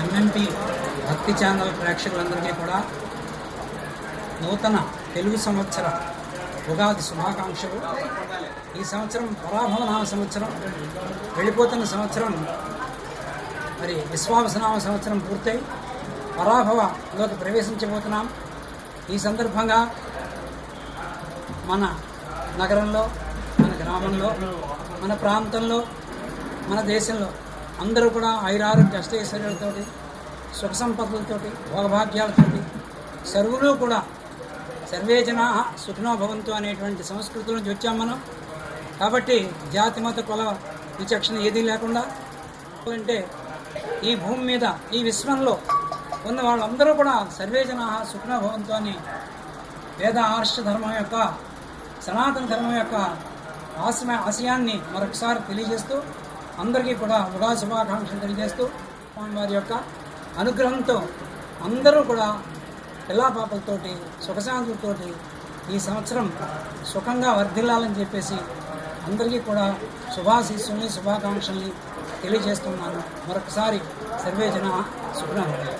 MMP భక్తి channel ప్రేక్షకులందరికీ కూడా నూతన తెలుగు సంవత్సర ఉగాది శుభాకాంక్షలు. ఈ సంవత్సరం పరాభవనామ సంవత్సరం, వెళ్ళిపోతున్న సంవత్సరం మరి విశ్వావసనామ సంవత్సరం పూర్తయి పరాభవలోకి ప్రవేశించబోతున్నాం. ఈ సందర్భంగా మన నగరంలో, మన గ్రామంలో, మన ప్రాంతంలో, మన దేశంలో అందరూ కూడా ఐరారోగ్య అష్టైశ్వర్యాలతోటి, సుఖ సంపదలతోటి, భోగభాగ్యాలతోటి సర్వులు కూడా సర్వే జనా సుఖినో భవంతు అనేటువంటి సంస్కృతి నుంచి వచ్చాం మనం. కాబట్టి జాతి మత కుల విచక్షణ ఏదీ లేకుండా అంటే ఈ భూమి మీద ఈ విశ్వంలో ఉన్న వాళ్ళందరూ కూడా సర్వే జనా సుఖినో భవంతు అని వేద ఆర్ష ధర్మం యొక్క, సనాతన ధర్మం యొక్క ఆశయాన్ని మరొకసారి తెలియజేస్తూ అందరికీ కూడా ఉగాది శుభాకాంక్షలు తెలియజేస్తూ వారి యొక్క అనుగ్రహంతో అందరూ కూడా పిల్లాపాపలతోటి సుఖశాంతులతోటి ఈ సంవత్సరం సుఖంగా వర్ధిల్లాలని చెప్పేసి అందరికీ కూడా శుభాశీస్సుల్ని శుభాకాంక్షల్ని తెలియజేస్తున్నాను. మరొకసారి సర్వే జన సుఖినో భవంతు.